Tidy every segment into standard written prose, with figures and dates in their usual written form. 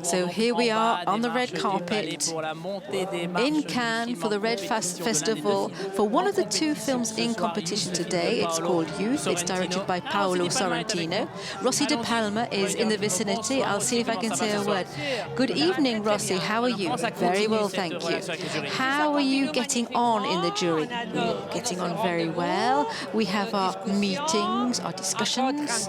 So here we are on the red carpet in Cannes for the Red Festival for one of the two films in competition today. It's called Youth. It's directed by Paolo Sorrentino. Rossi De Palma is in the vicinity. I'll see if I can say a word. Good evening, Rossi. How are you? Very well, thank you. How are you getting on in the jury? We're getting on very well. We have our meetings, our discussions.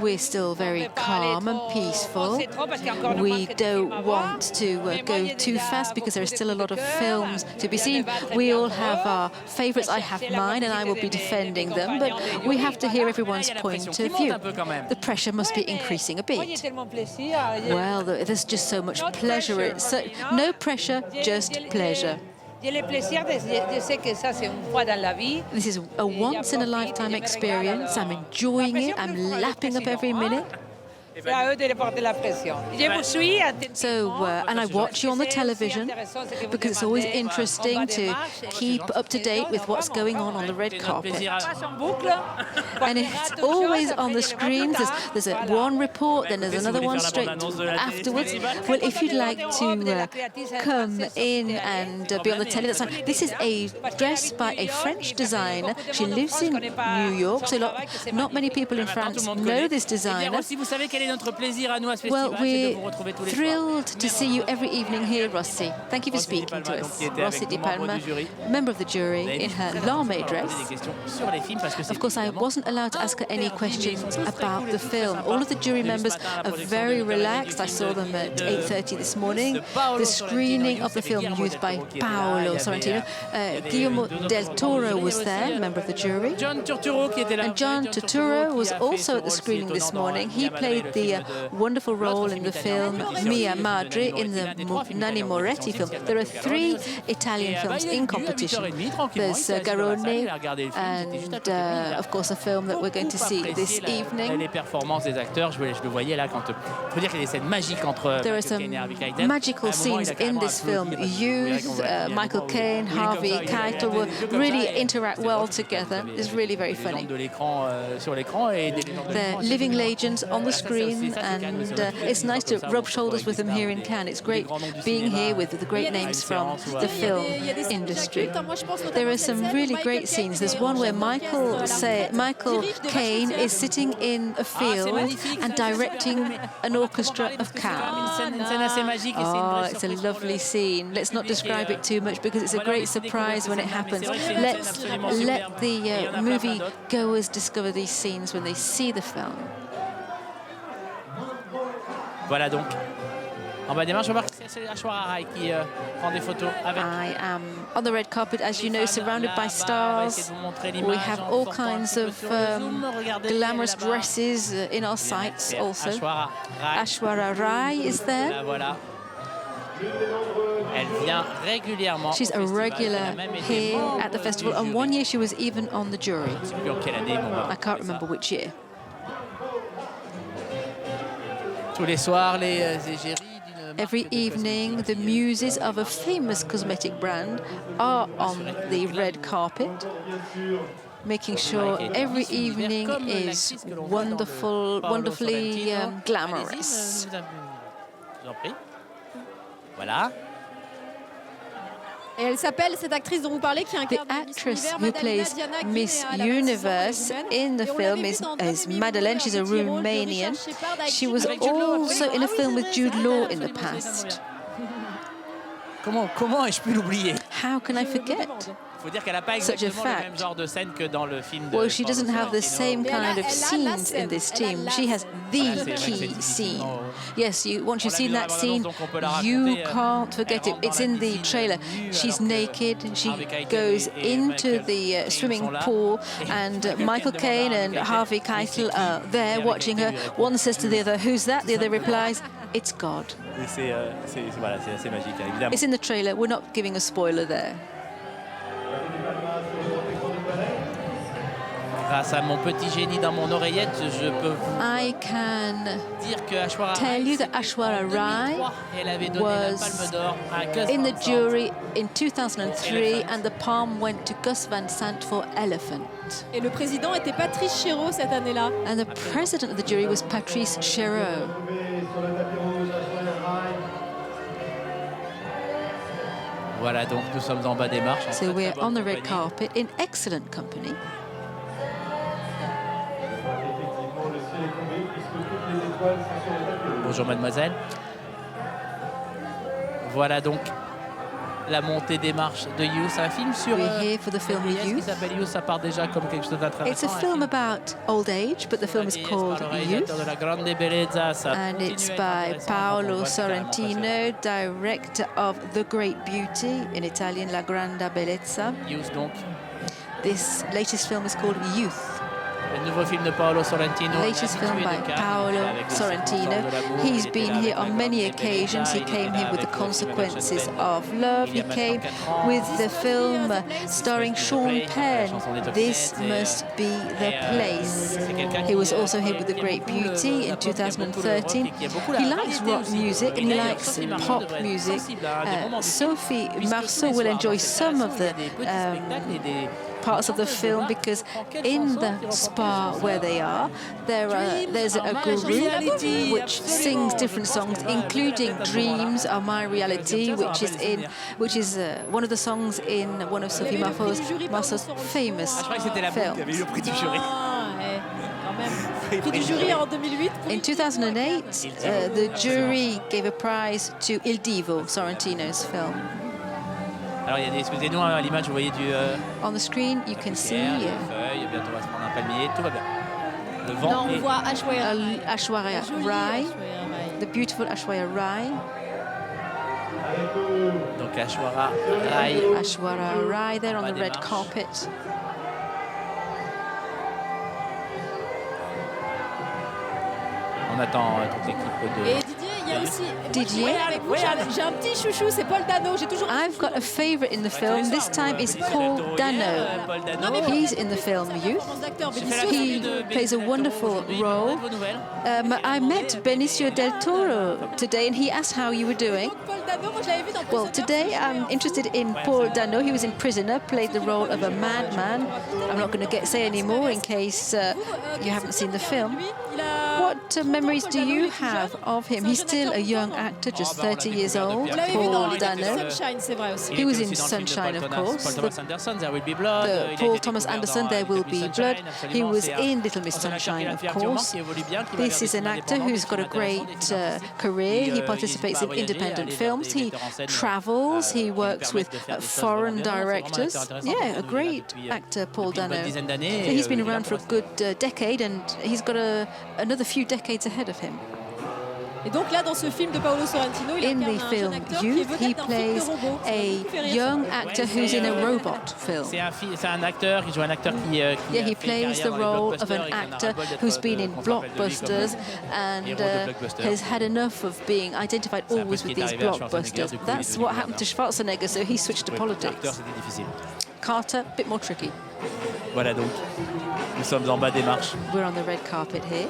We're still very calm and peaceful. We don't want to go too fast because there are still a lot of films to be seen. We all have our favourites. I have mine and I will be defending them, but we have to hear everyone's point of view. The pressure must be increasing a bit. Well, there's just so much pleasure. No pressure, just pleasure. This is a once-in-a-lifetime experience. I'm enjoying it. I'm lapping up every minute. So, and I watch you on the television because it's always interesting to keep up to date with what's going on the red carpet. And it's always on the screens. There's one report, then there's another one straight afterwards. Well, if you'd like to come in and be on the telly, that's fine. This is a dress by a French designer. She lives in New York, so not many people in France know this designer. Well, we're thrilled to see you every evening here, Rossi. Thank you for speaking to us. Rossi Di Palma, member of the jury in her Lame dress. Of course, I wasn't allowed to ask her any questions about the film. All of the jury members are very relaxed. I saw them at 8:30 this morning. The screening of the film Youth by Paolo Sorrentino. Guillermo del Toro was there, member of the jury. And John Turturro was also at the screening this morning. He played the wonderful role in the film Mia Madre in the Nanni Moretti film. There are 3 Italian films in competition. There's Garone and, of course, a film that we're going to see this evening. There are some magical scenes in this film. Youth, Michael Caine, Harvey, KEITEL will really interact well together. It's really very funny. They're living legends on the screen, and it's nice to rub shoulders with them here in Cannes. It's great being here with the great names from the film industry. There are some really great scenes. There's one where Michael Caine is sitting in a field and directing an orchestra of cows. Oh, it's a lovely scene. Let's not describe it too much because it's a great surprise when it happens. Let's let the movie goers discover these scenes when they see the film. Voilà donc. En bas des mains, je remarque que c'est Harvey qui prend des photos avec. I am on the red carpet, as you know, surrounded by stars. We have all kinds of glamorous dresses in our sights also. Aishwarya Rai is there. Voilà. Elle vient régulièrement. She's a regular here at the festival, and one year she was even on the jury. I can't remember which year. Every evening, the muses of a famous cosmetic brand are on the red carpet, making sure every evening is wonderfully glamorous. Voilà. Et elle s'appelle, cette actrice dont vous parlez, qui incarne the actress who plays Miss Universe in the film is Madalina. She's a Romanian. She was also in a film with Jude Law in the past. Comment ai-je pu l'oublier? How can I forget? Such a fact. Well, she doesn't have the same kind of scenes in this team. She has the key scene. Yes, once you've seen that scene, you can't forget it. It's in the trailer. She's naked. She goes into the swimming pool, and Michael Caine and Harvey Keitel are there watching her. One says to the other, "Who's that?" The other replies, "It's God." It's in the trailer. We're not giving a spoiler there. Grâce à mon petit génie dans mon oreillette, je peux I can dire que tell you that Aishwarya Rai was in the jury in 2003, and the palm went to Gus Van Sant for Elephant. Et le président était Patrice Chéreau cette année-là. And the president of the jury was Patrice Chéreau. Voilà, donc nous sommes en bas des marches. So we're on the red carpet in excellent company. Bonjour mademoiselle. Voilà donc la montée des marches de Youth, un film sur We're here for the film qui Youth. s'appelle Youth, ça part déjà comme quelque chose d'intéressant. It's a film about old age, but the film is called Youth. De la grande bellezza, ça And it's by Paolo Sorrentino, director of The Great Beauty, in Italian La Grande Bellezza. Youth donc. This latest film is called Youth. Le nouveau film de Paolo Sorrentino. Latest film by Paolo Sorrentino. He's been here on many occasions. He came here with The Consequences of Love. He came with the film starring Sean Penn, This Must Be the Place. He was also here with The Great Beauty in 2013. He likes rock music and he likes pop music. Sophie Marceau will enjoy some of the parts of the film because in the spa where they are, there's a group which sings different songs, including "Dreams Are My Reality," which is one of the songs in one of Sophie Marceau's famous films. In 2008, the jury gave a prize to Il Divo, Sorrentino's film. Alors, excusez-nous, à l'image, vous voyez du... On the screen, you can see... bientôt, on va se prendre un palmier, tout va bien. Le vent non, on voit Aishwarya Rai, the beautiful Aishwarya Rai. Donc, Aishwarya Rai. Aishwarya Rai, there on the red carpet. On attend toute l'équipe de... Et Didier, il y a aussi... Didier? J'ai un petit chouchou, c'est Paul Dano. I've got a favorite in the film. This time it's Paul Dano. He's in the film Youth. He plays a wonderful role. I met Benicio del Toro today and he asked how you were doing. Well, today I'm interested in Paul Dano. He was in Prisoner, played the role of a madman. I'm not going to say any more in case you haven't seen the film. What memories do you have of him? He's still a young actor, just 30 years old, Paul Dano. He was in Sunshine, of course. Paul Thomas Anderson, There Will Be Blood. He was in Little Miss Sunshine, of course. This is an actor who's got a great career. He participates in independent films. He travels. He works with foreign directors. Yeah, a great actor, Paul Dano. He's been around for a good decade and he's got another few decades ahead of him. Et donc là, dans ce film de Paolo Sorrentino, il in the film Youth, he plays a young actor who's in a robot film. C'est un acteur, il joue un acteur qui yeah, he plays the role of an actor who's been in blockbusters and has had enough of being identified always with these blockbusters. That's what happened to Schwarzenegger, so he switched to politics. Carter, a bit more tricky. Voilà donc, nous sommes en bas des marches. We're on the red carpet here.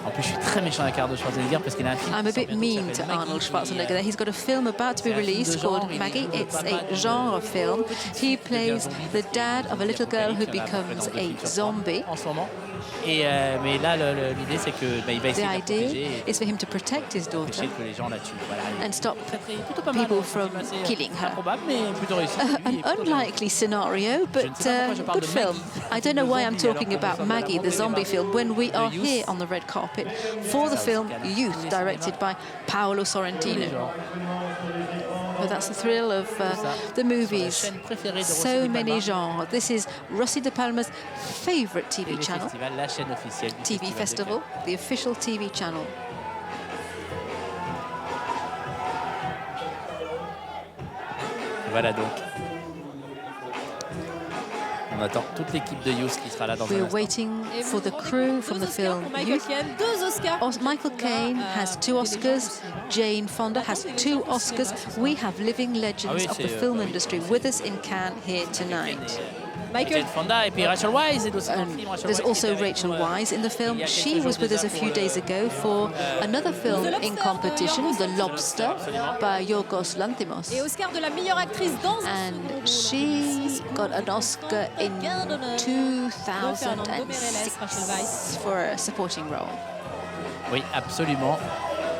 En plus, je suis très méchant avec Arnold Schwarzenegger parce qu'il a un film. I'm a bit mean to Arnold Schwarzenegger. He's got a film about to be released called Maggie. It's a genre film. He plays the dad of a little girl who becomes a zombie. En ce moment. Et mais là, l'idée c'est que il va essayer de protéger. The idea is for him to protect his daughter que les gens la tuent. Voilà. and stop people from killing her. Improbable, mais plutôt réussi. An unlikely scenario, but good film. I don't know why I'm talking about Maggie, the zombie film, when we are here on the red carpet for the film Youth, directed by Paolo Sorrentino. But that's the thrill of the movies. So many genres. This is Rossi de Palma's favorite TV channel. TV Festival, the official TV channel. Voilà donc. On attend toute l'équipe de Youth qui sera là dans un instant. We're waiting for the crew from the film Youth. Michael Caine has 2 Oscars. Jane Fonda has 2 Oscars. We have living legends of the film industry with us in Cannes here tonight. Jane Fonda et puis Rachel Weisz est aussi dans le film. There's also Rachel Weisz in the film. She was with us a few days ago for another film in competition, The Lobster, by Yorgos Lanthimos. And she got an Oscar in 2006 for a supporting role. Oui, absolument.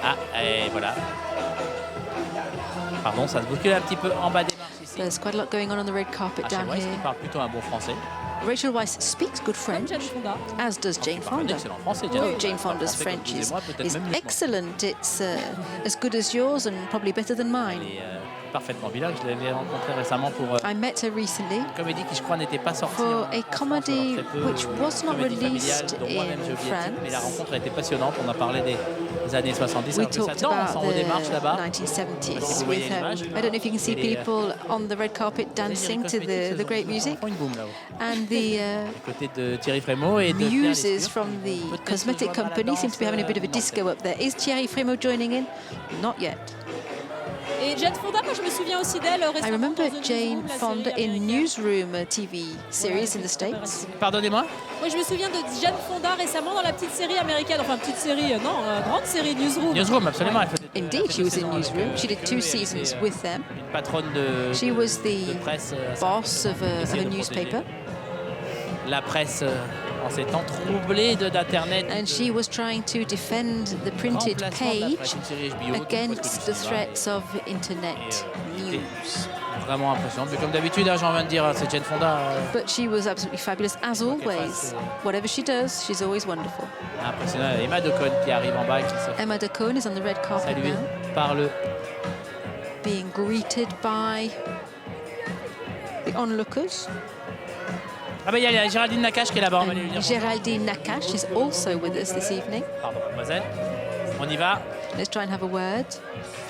Ah, et voilà. Pardon, ça se bouscule un petit peu en bas des marches ici. There's quite a lot going on the red carpet down WEISZ qui here. parle plutôt un bon français. Rachel Weisz speaks good French, Jane Fonda. as does Jane Fonda. Excellent français, Oh, Jane Fonda's French is excellent. It's as good as yours and probably better than mine. Elle est parfaitement bilingue. Je l'avais rencontrée récemment pour I met her recently une comédie qui, je crois, n'était pas sortie for en a France, comedy alors très peu, which was not comédie familiale, released dont moi-même j'ai in oublié le titre, mais la France. rencontre a été passionnante. On a parlé des années 70. We Alors que ça talked danse en haut des marches about là-bas. the 1970s vous with voyez her. l'image. I don't know if you can see Et les, people on the red carpet dancing to the great music. Ils font une boum là-haut. And the Du côté de Thierry Frémaux et de Pierre muses Lescure. from the cosmetic company seem to be having a bit of a disco up there. Is Thierry Frémaux joining in? Not yet. Et Jane Fonda, moi je me souviens aussi d'elle récemment. I remember dans The Jane Newsroom, la Fonda série in américaine. Newsroom, a TV series in the States. Pardonnez-moi. Moi je me souviens de Jane Fonda récemment dans la petite série américaine, enfin petite série, non, grande série Newsroom. Newsroom, absolument. Elle faisait- Indeed, elle she faisait was saison in avec Newsroom. eux. She did 2 seasons with them. Une patronne de, She was de the presse. boss of a essayait de newspaper, protéger la presse en ces temps troublés d'Internet. and she was trying to defend the printed page against the threats of internet news. Vraiment impressionnant. Mais comme d'habitude, hein, j'ai envie de dire, c'est Jane Fonda. But she was absolutely fabulous, as always. Whatever she does, she's always wonderful. Impressionnant. Emma Decaune qui arrive en bas et qui se fait Emma Decaune is on the red carpet saluer now, par le being greeted by the onlookers. Ah bah il y a Géraldine Nakache qui est là-bas. On va aller lui dire bonjour. Geraldine Nakache is also with us this evening. Pardon, mademoiselle. On y va. Let's try and have a word.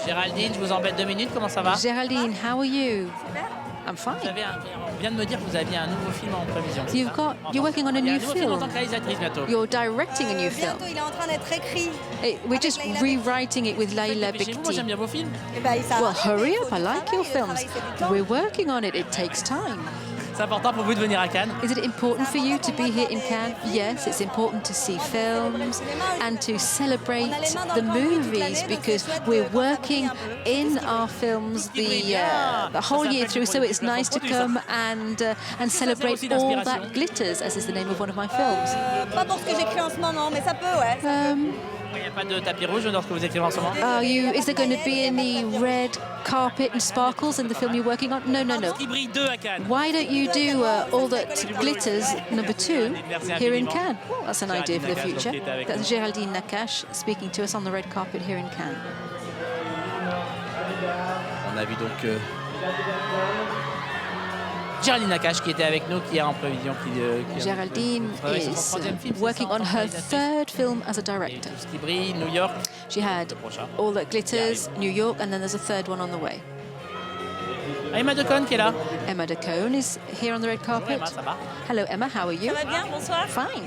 Géraldine, je vous embête 2 minutes. Comment ça va? Geraldine, how are you? I'm Vous fine. avez on vient de me dire que vous aviez un nouveau film en prévision. c'est You've ça? you're working on a Il y a new un nouveau film en film. tant que réalisatrice bientôt. You're directing a new film. Bientôt, il est en train d'être écrit. We're just rewriting it with Layla Dépêchez-vous, moi j'aime Bekti. bien vos films. Eh ben, ça Well, arrive, hurry il up, faut I du like your travail, le films. travail, c'est du temps. We're working on it, it takes time. C'est important pour vous de venir à Cannes. Is it important for you to be here in Cannes? Yes, it's important to see films and to celebrate the movies because we're working in our films the whole year through. So it's nice to come and celebrate all that glitters, as is the name of one of my films. Pas pour ce que j'écris en ce moment, mais ça peut, ouais. Il n'y a pas de tapis rouge dans ce que vous écrivez en ce moment. Is there going to be any red carpet and sparkles in the film you're working on? No, no, no. Qui brille 2 à Cannes. Why don't you do All That Glitters #2 here in Cannes? Well, that's an idea for the future. That's Géraldine Nakache speaking to us on the red carpet here in Cannes. On a vu donc Géraldine Nakache qui était avec nous, qui est en prévision. Geraldine is working on her 3rd film as a director. Tout ce qui brille, New York. She had All That Glitters, New York, and then there's a 3rd one on the way. Emma Decaune qui est là. Emma Decaune is here on the red carpet. Emma, ça va? Hello, Emma, how are you? Ça va bien, bonsoir. Fine.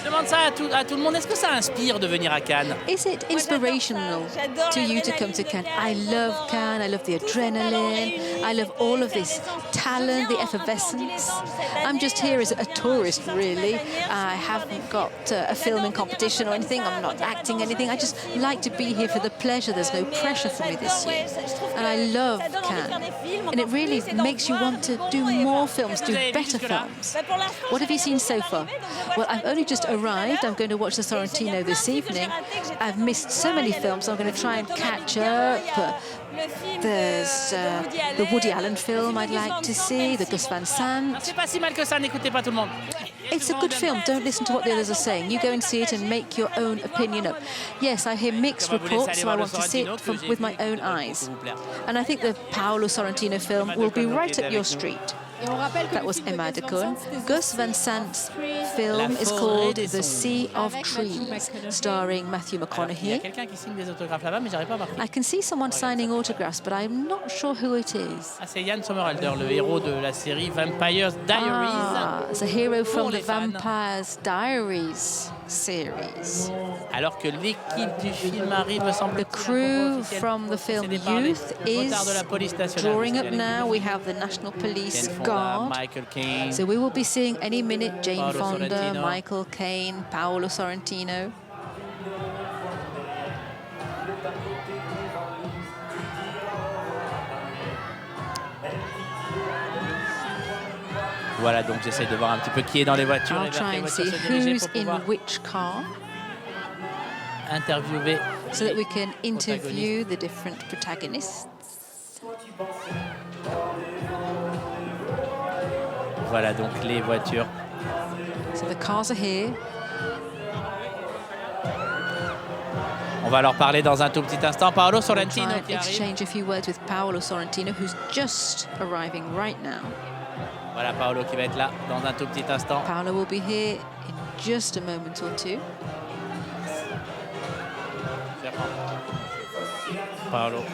Je demande ça à tout le monde. Est-ce que ça inspire de venir à Cannes? Is it inspirational to you to come to Cannes? I love Cannes, I love the adrenaline, I love all of this talent, the effervescence. I'm just here as a tourist, really. I haven't got a filming competition or anything, I'm not acting anything. I just like to be here for the pleasure. There's no pressure for me this year. And I love Cannes. And it really makes you want to do more films, do better films. What have you seen so far? Well, I've only just arrived. I'm going to watch the Sorrentino this evening. I've missed so many films, so I'm going to try and catch up. There's the Woody Allen film I'd like to see, the Gus Van Sant. C'est pas si mal que ça, n'écoutez pas tout le monde. It's a good film. Don't listen to what the others are saying. You go and see it and make your own opinion up. Yes, I hear mixed reports, so I want to see it with my own eyes. And I think the Paolo Sorrentino film will be right up your street. Et on rappelle que That le was film de Emma Gus Van Decaune. Sant, c'est Gus Van Sant's film is called The Sea of Avec Matthew Trees, McConaughey. starring Matthew Il y a McConaughey. quelqu'un qui signe des autographes là-bas, mais j'arrive pas à marquer. I can see someone signing autographs, but I'm not sure who it is. Ah, c'est Yann Sommerhalder, le héros de la série Vampire Diaries. It's a hero from Pour the les fans. Vampire Diaries series. Alors que l'équipe du film arrive, semble The crew from the film Youth is drawing up now. We have the National Police Guard. Michael Caine. So we will be seeing any minute Jane Paolo Fonda, Sorrentino. Michael Caine, Paolo Sorrentino. Voilà, donc j'essaie de voir un petit peu qui est dans les voitures I'll et vers try quelle and voiture see se diriger who's pour in pouvoir which car interviewer. so that we can interview the different protagonists. Voilà donc les voitures. So the cars are here. On va leur parler dans un tout petit instant. Paolo Sorrentino Try and qui arrive. exchange a few words with Paolo Sorrentino, who's just arriving right now. Voilà Paolo qui va être là dans un tout petit instant. Paolo will be here in just a moment or two. Paolo.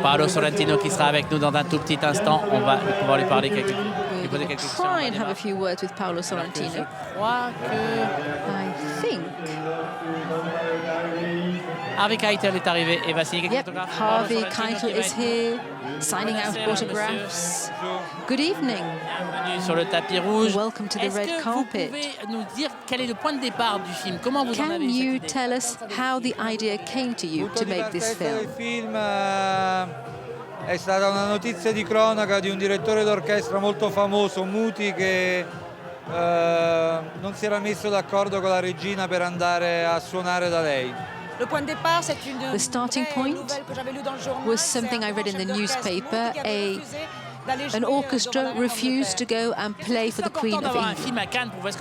Paolo Sorrentino qui sera avec nous dans un tout petit instant. On va pouvoir lui parler lui poser quelques questions. Try and have a few words with Paolo Sorrentino. Je crois que I think. Harvey KEITEL est arrivé et va signer quelques Yep, autographes. Harvey Paolo Sorrentino KEITEL qui va is être here, signing out Buonasera, autographs. Good evening. bienvenue sur le tapis rouge. Welcome to the Est-ce red que carpet. vous pouvez nous dire quel est le point de départ du film? Comment vous en Can avez eu you cette idée? tell us how the idea came to you to make this film? Il film è stata una notizia di cronaca di un direttore d'orchestra molto famoso, Muti, che non si era messo d'accordo con la regina per andare a suonare da lei. The starting point was something I read in the newspaper. An orchestra refused to go and play for the Queen of England.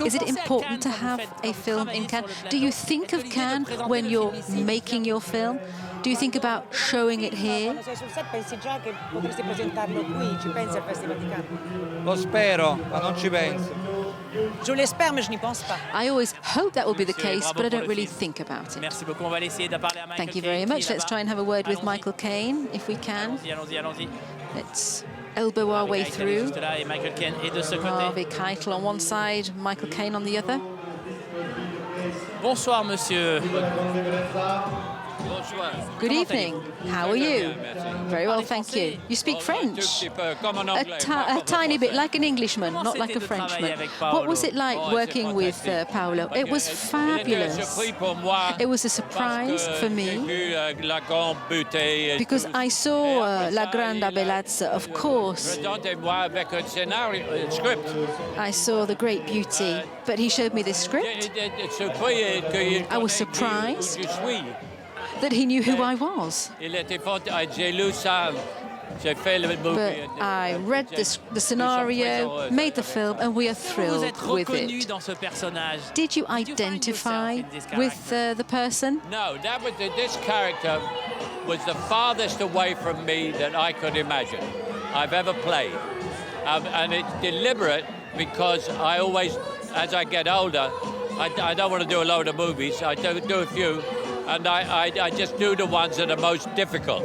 Is it important to have a film in Cannes? Do you think of Cannes when you're making your film? Do you think about showing it here? Lo spero, ma non ci penso. Je l'espère, mais je n'y pense pas. I always hope that will be the case, but I don't really think about it. Merci beaucoup. On va essayer de parler à Michael Thank you very Caine, much. qui est Let's là-bas. try and have a word with Allons-y. Michael Caine, if we can. Allons-y. Let's elbow our way KEITEL est through. juste là et Michael Caine est de ce côté. Harvey KEITEL on one side, Michael Caine on the other. Bonsoir, monsieur. Good evening. How are you? Very well, thank you. You speak French? A tiny bit, like an Englishman, not like a Frenchman. What was it like working with Paolo? It was fabulous. It was a surprise for me because I saw La Grande Bellezza, of course. I saw the great beauty, but he showed me this script. I was surprised that he knew who I was. But I read the scenario, made the film, and we are Vous thrilled êtes with reconnu it. dans ce personnage. Did you identify with the person? No, this character was the farthest away from me that I could imagine I've ever played. And it's deliberate because I always, as I get older, I don't want to do a load of movies. I do a few, and I just do the ones that are most difficult.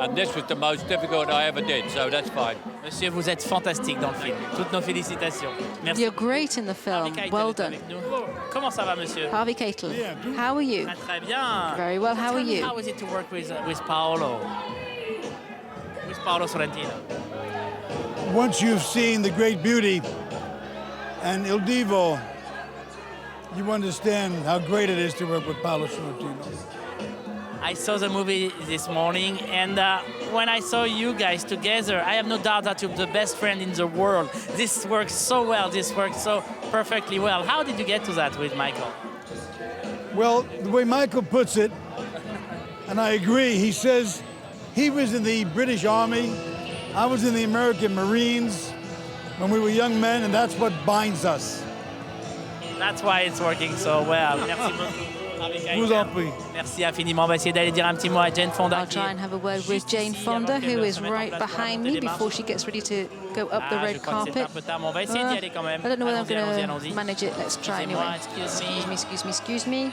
And this was the most difficult I ever did, so that's fine. Monsieur, vous êtes fantastique dans le film. Toutes nos félicitations. Merci. You're great in the film. Harvey KEITEL Well est done. avec nous. Comment ça va, monsieur? Harvey KEITEL, how are you? Très bien. Very well, how are you? How is it to work with Paolo? With Paolo Sorrentino. Once you've seen The Great Beauty and Il Divo, you understand how great it is to work with Paolo Sorrentino. I saw the movie this morning, and when I saw you guys together, I have no doubt that you're the best friend in the world. This works so well. This works so perfectly well. How did you get to that with Michael? Well, the way Michael puts it, and I agree, he says he was in the British Army, I was in the American Marines when we were young men, and that's what binds us. That's why it's working so well. Merci beaucoup. Vous en prie. Merci infiniment. On va essayer d'aller dire un petit mot à Jane Fonda. I'll try and have a word with Jane Fonda, who is right behind me before she gets ready to go up the red carpet. On va essayer d'y aller quand même. I don't know whether I'm going Allons-y. to manage it. Let's try anyway. Excuse me.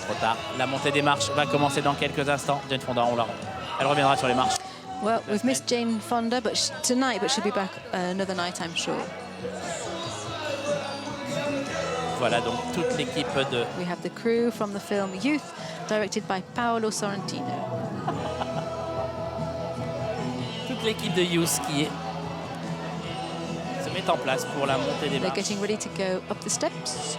Trop tard. La montée des marches va commencer dans quelques instants. Jane Fonda, elle reviendra sur les marches. Well, we've missed Jane Fonda tonight, but she'll be back another night, I'm sure. Voilà donc toute l'équipe de... We have the crew from the film Youth, directed by Paolo Sorrentino. Toute l'équipe de Youth qui se met en place pour la montée des They're marches. getting ready to go up the steps.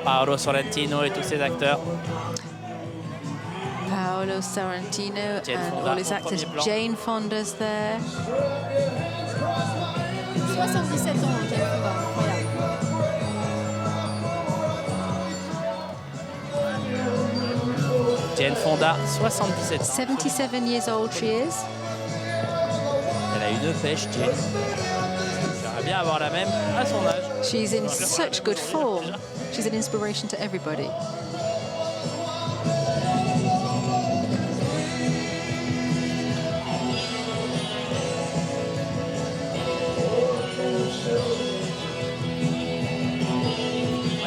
Paolo Sorrentino et tous ses acteurs. Paolo Sorrentino Jane and Fonda all his en actors. premier plan. Jane Fonda's there. 77 ans, Jane Fonda, incroyable. Jane Fonda, 77 ans. 77 years old she is. Elle a une pêche, Jane. J'aimerais bien avoir la même à son âge. She's in such good form. She's an inspiration to everybody.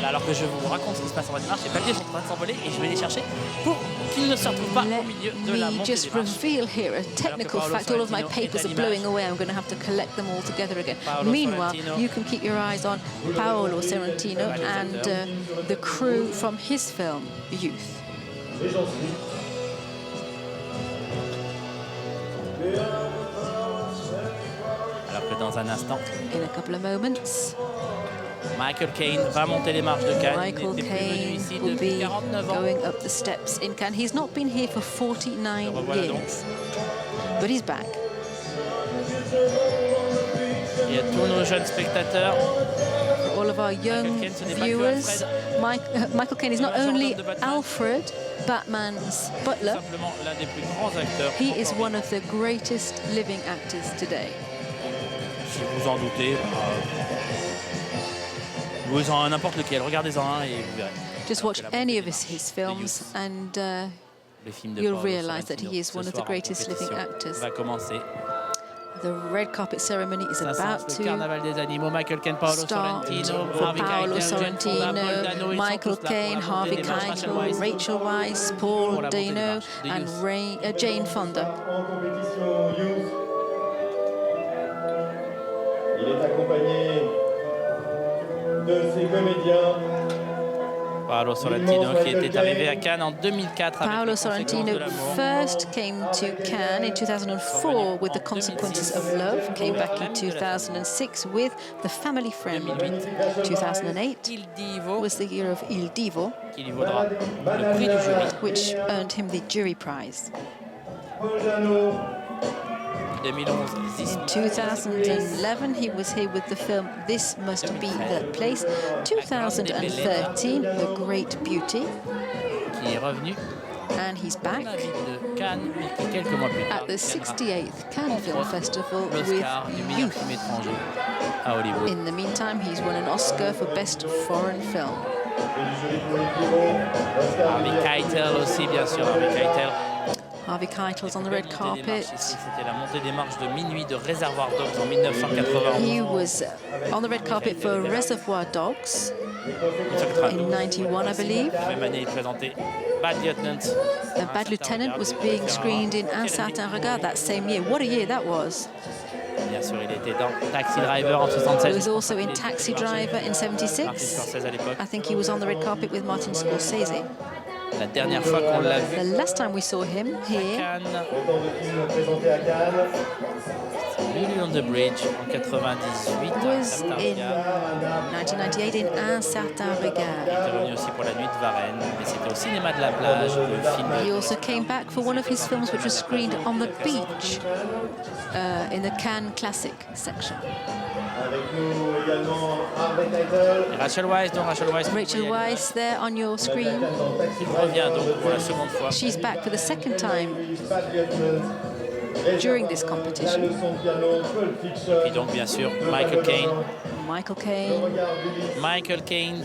Alors que je vous raconte ce qui se passe en bas des marches, les paliers sont en train de s'envoler et je vais les chercher pour qu'ils ne se retrouvent pas au milieu de la montée des marches. Just reveal here a technical fact. All of my papers are blowing away. I'm going to have to collect them all together again. Meanwhile, you can keep your eyes on Paolo Sorrentino and the crew from his film, Youth. Alors que dans un instant, in a couple of moments, Michael Caine va monter les marches de Cannes. Michael Caine will be going up the steps in Cannes. He's not been here for 49 years, but he's back. Et à tous nos jeunes spectateurs, all of our young viewers, Michael Caine is not only Alfred, Batman's butler, he is one of the greatest living actors today. Si vous en doutez, jouez-en n'importe lequel, regardez-en un et vous verrez. Just watch any of his films and you'll realize that he is one of the greatest living actors. Va commencer. The red carpet ceremony is about to Carnaval des animaux, Michael Caine, Paolo Sorrentino, Paolo Sorrentino, Michael Caine, Harvey Keitel, Rachel Weisz, Paul Dano, and Jane Fonda. Il est accompagné de ses comédiens. Paolo Sorrentino qui était arrivé à Cannes en 2004. Paolo Sorrentino first came to Cannes in 2004 with The Consequences of Love, came back in 2006 with The Family Friend. 2008 was the year of Il Divo, qui lui vaudra le prix du jury, which earned him the jury prize. 2011, he was here with the film This Must Be the Place. 2013, The Great Beauty. Qui est revenu. And he's back quelques mois plus tard, at the 68th Cannes Film Festival with Youth. In the meantime, he's won an Oscar for Best Foreign Film. Harvey Keitel aussi, bien sûr, Harvey Keitel. Harvey Keitel's on the red carpet. C'était la montée des marches de minuit de Reservoir Dogs en 1991. He was on the red carpet for Reservoir Dogs in 91, I believe. La même année, il présentait Bad Lieutenant. Bad Lieutenant was being screened in Un Certain Regard that same year. What a year that was. Bien sûr, il était dans Taxi Driver en 76. He was also in Taxi Driver in 76. I think he was on the red carpet with Martin Scorsese. La dernière fois qu'on l'a vu, the last time we saw him here, Lily on the Bridge en 98, was in 1998 in Un Certain Regard. Il était revenu aussi pour La Nuit de Varennes, mais c'était au cinéma de la plage, le film. He also came back for one of his films which was screened on the beach in the Cannes Classic section. Rachel Weisz, Rachel Weisz there on your screen. Il revient donc pour la seconde fois. She's back for the second time during this competition. Et donc bien sûr Michael Caine. Michael Caine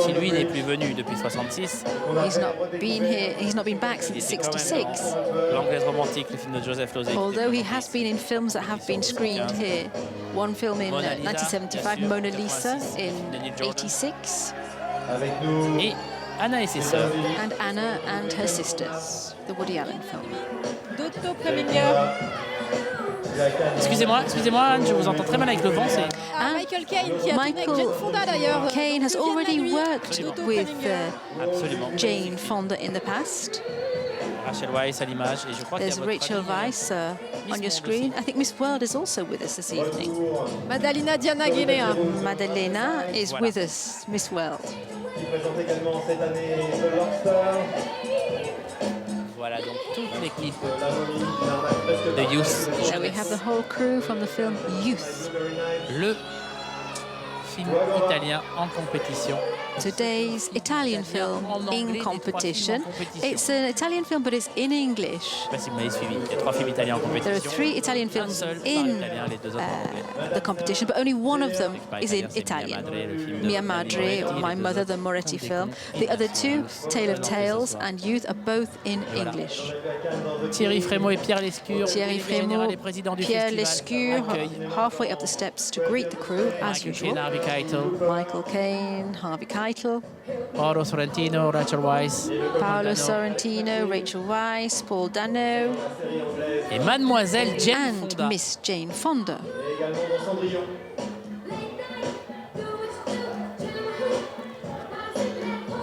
qui lui n'est plus venu depuis 66. He's not been back since 66. L'Anglaise romantique, le film de Joseph Losey. Although he has been in films that have been screened here. One film in 1975, Mona Lisa in 86. Et Anna et ses sœurs. And Anna and her sisters, the Woody Allen film. D'autres préliminaires. Excusez-moi, Anne, je vous entends très mal avec le vent. Michael Caine qui a tourné avec Jane Fonda d'ailleurs. Caine has already worked with Jane Fonda in the past. Rachel Weisz à l'image et je crois qu'il y a There's Rachel Weisz on your screen. I think Miss World is also with us this evening. Madalina Diana GHENEA. Madalina is with us, Miss World. Qui présente également cette année The Lobster. Voilà donc toute l'équipe de Youth. So we have the whole crew from the film Youth. Le film italien en compétition. Today's Italian film in competition. It's an Italian film, but it's in English. Je ne sais pas si vous m'avez suivi. Il y a 3 films italiens en compétition. There are 3 Italian films in the competition, but only one of them is in Italian. Mia Madre, or My Mother, the Moretti film. The other 2, Tale of Tales and Youth, are both in English. Thierry Frémaux et Pierre Lescure, Thierry Frémaux, les présidents du Pierre festival, Lescure, halfway up the steps to greet the crew, as usual. Harvey, KEITEL, Michael Caine, Harvey KEITEL, Paolo Sorrentino, Rachel WEISZ, Paolo Sorrentino, Rachel WEISZ, Paul Dano, et Mademoiselle Jane and Fonda. Miss Jane Fonda. Également dans Cendrillon.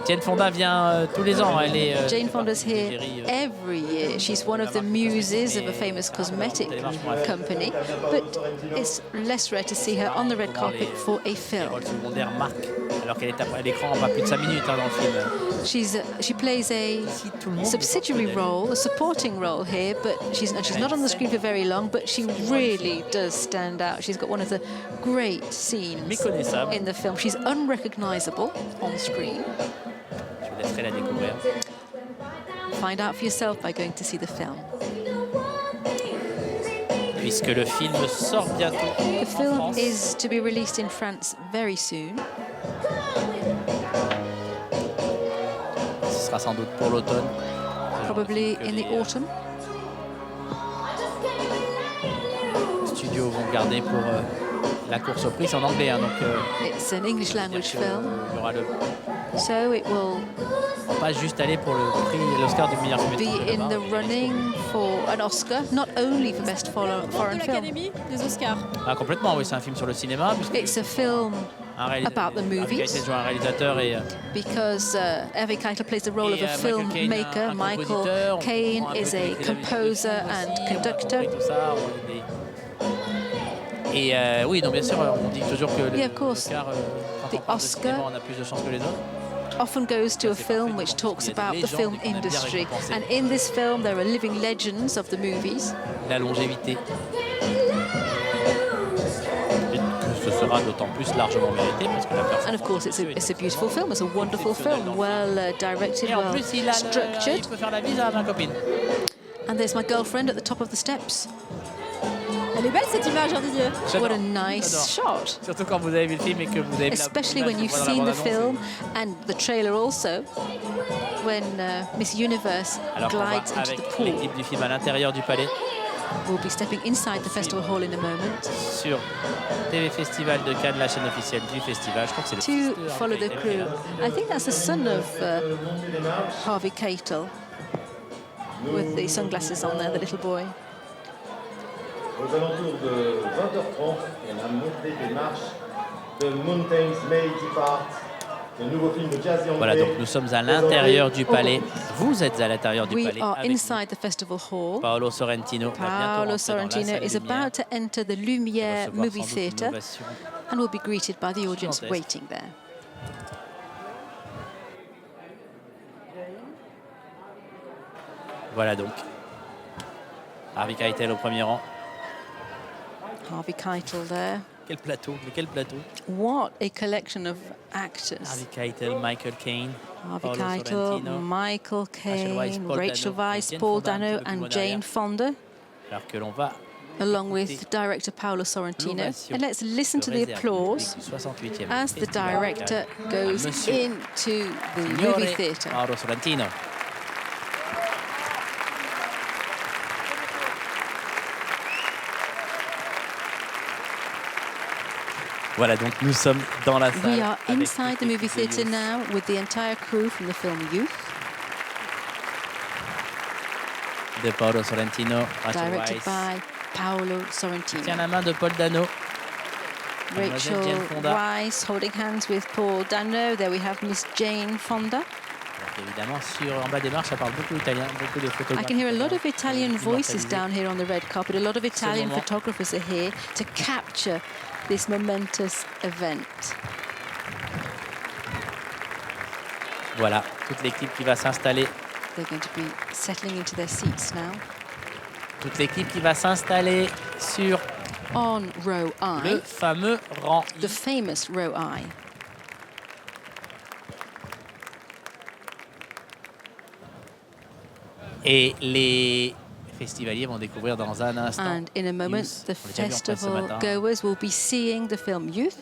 Jane Fonda vient tous les ans. Elle est, Jane Fonda's here every year. She's one of the muses of a famous cosmetic company, but it's less rare to see her on the red carpet for a Le film. rôle secondaire marque, alors qu'elle est à l'écran pas plus de 5 minutes dans le film. She plays a subsidiary role, a supporting role here, but she's not on the screen for very long, but she really does stand out. She's got one of the great scenes in the film. She's unrecognizable on screen. Je vous laisserai la découvrir. Find out for yourself by going to see the film. Puisque le film sort bientôt The en film France. is to be released in France very soon. Ce sera sans doute pour l'automne. Probably in the autumn. Les studios vont garder pour la course au prix. C'est en anglais, hein, donc It's an English language film, il y aura le... so it will On va pas juste aller pour le prix, l'Oscar du meilleur film be étranger. in the running for an Oscar, not only for Best Foreign De Film. l'Académie des Oscars. Ah, complètement, oui, c'est un film sur le cinéma. It's a film about the movies. Qui joue un réalisateur et because Harvey KEITEL plays the role of a filmmaker. Michael compositeur. Caine is a composer and conductor. Tout ça, et oui, donc bien sûr, on dit toujours que Yeah, of course. l'Oscar, quand The on parle de Oscar cinéma, on a plus de chances que les autres. often goes to a film which talks about the film industry. And in this film, there are living legends of the movies. La longévité. Et que ce sera d'autant plus largement mérité parce que la performance. And of course, it's a beautiful film. It's a wonderful film, well directed, Et en well plus, il structured. peut faire la bise à ma copine. And there's my girlfriend at the top of the steps. Elle est belle cette image, hein, Didier. What a nice shot. Surtout quand vous avez vu le film et que vous avez vu Especially when you've seen the film and the trailer also, when Miss Universe Alors qu'on va glides into avec the pool. l'équipe du film à l'intérieur du palais We'll be stepping inside the festival hall in a moment sur TV Festival de Cannes, la chaîne officielle du festival. Je crois que c'est le fils to de follow Harvey the KEITEL. crew. I think that's the son of Harvey KEITEL with the sunglasses on there, the little boy. Aux alentours de 20h30, on a monté des marches de Mountains May Depart, le nouveau film de jazz anglais. Voilà, donc nous sommes à l'intérieur du palais. Vous êtes à l'intérieur du We palais are avec inside the festival hall. Paolo Sorrentino. va bientôt Paolo rentrer dans la Sorrentino salle is des Lumières. about to enter the Il va Lumière recevoir movie sans doute une theatre ovation. and will be greeted by the audience Gigantesque. waiting there. Voilà donc. Harvey KEITEL au premier rang. Harvey KEITEL there. Quel plateau, mais quel plateau. What a collection of actors. Harvey KEITEL, Michael Caine, Harvey Paolo KEITEL, Sorrentino. Michael WEISZ, Caine, Paul Rachel Dano, WEISZ, Jane Paul Fonda, un Dano petit peu plus and loin Jane derrière. Fonda, Alors que l'on va along with director Paolo Sorrentino. l'ovation And let's listen to the réservée applause du 68e as the Festival de director Cannes. goes Monsieur into the Signore movie theatre. Paolo Sorrentino. Voilà, donc nous sommes dans la salle. We are avec inside the toute movie l'équipe de theatre Youth. now with the entire crew from the film Youth, De Paolo Sorrentino, Rachel directed WEISZ. by Paolo Tiens Sorrentino. la main de Paul Dano. Rachel Mademoiselle Jane Fonda. WEISZ holding hands with Paul Dano. There we have Miss Jane Fonda. Alors évidemment, en bas des marches, ça parle beaucoup italien, beaucoup de I photographes. can hear a lot of Italian voices immortalisés. down here on the red carpet. A lot of Italian moment. photographers are here to capture this momentous event. Voilà, toute l'équipe qui va s'installer. They're going to be settling into their seats now. Toute l'équipe qui va s'installer sur on row I. Le fameux rang I. The famous row I. Et les festivaliers vont découvrir dans un instant. And in a moment, Youth. the On l'a déjà vu en presse ce festival matin. goers will be seeing the film Youth.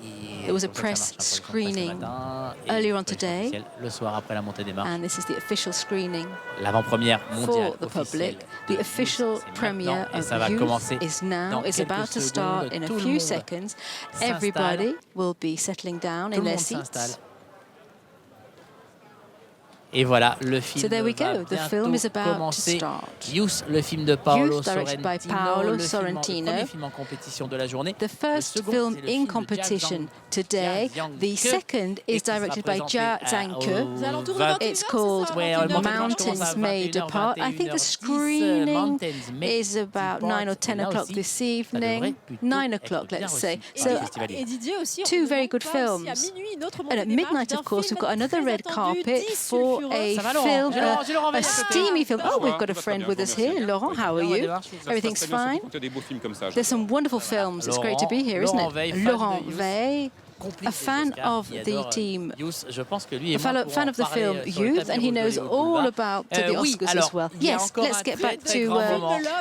Et There was a comme ça, press ça marche un peu screening ce matin, et earlier on projection today. officielle le soir après la montée des marches. And this is the official screening L'avant-première mondiale for the officielle public. de The official Youth, c'est premiere maintenant, et ça va of Youth commencer is now, dans is quelques about to start secondes. in a Tout le few monde seconds. s'installe. Everybody will be settling down Tout in le their monde seats. s'installe. Et voilà, le film So there we va go. The film is bientôt about to commencer. start. Youth, le film de Paolo Youth, directed by Sorrentino, Paolo le Sorrentino. premier film en compétition de la journée. The first second, film c'est le in film de competition today. The second is directed by Jia Zhangke. It's called Mountains Made Apart. I think the screening is about 9 or 10 o'clock this evening. 9 o'clock, let's say. So, two very good films. And at midnight, of course, we've got another red carpet for a film, a steamy film. Oh, we've got a friend with us here. Laurent, how are you? Everything's fine? There's some wonderful films. It's great to be here, isn't it? Laurent Weil, a fan of the team, a fan of the film Youth, and he knows all about the Oscars as well. Yes, let's get back to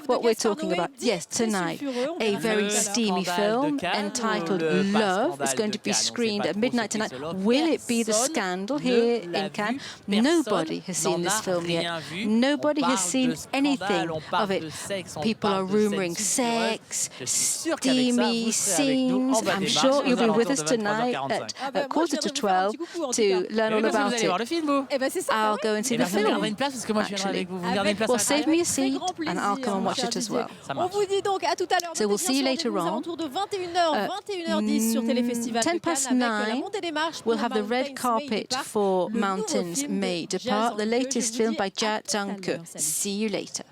what we're talking about. Yes, tonight, a very steamy film entitled Love is going to be screened at midnight tonight. Will it be The Scandal here in Cannes? Nobody has seen this film yet. Nobody has seen anything of it. People are rumoring sex, steamy scenes. I'm sure you'll be with us tonight at quarter to 12 to learn all about it. I'll go and see the film, actually. Well, save me a seat and I'll come and watch it as well. So we'll see you later on. 9:10, we'll have the red carpet for Mountains Made Apart, the latest film by Jia Zhangke. See you later.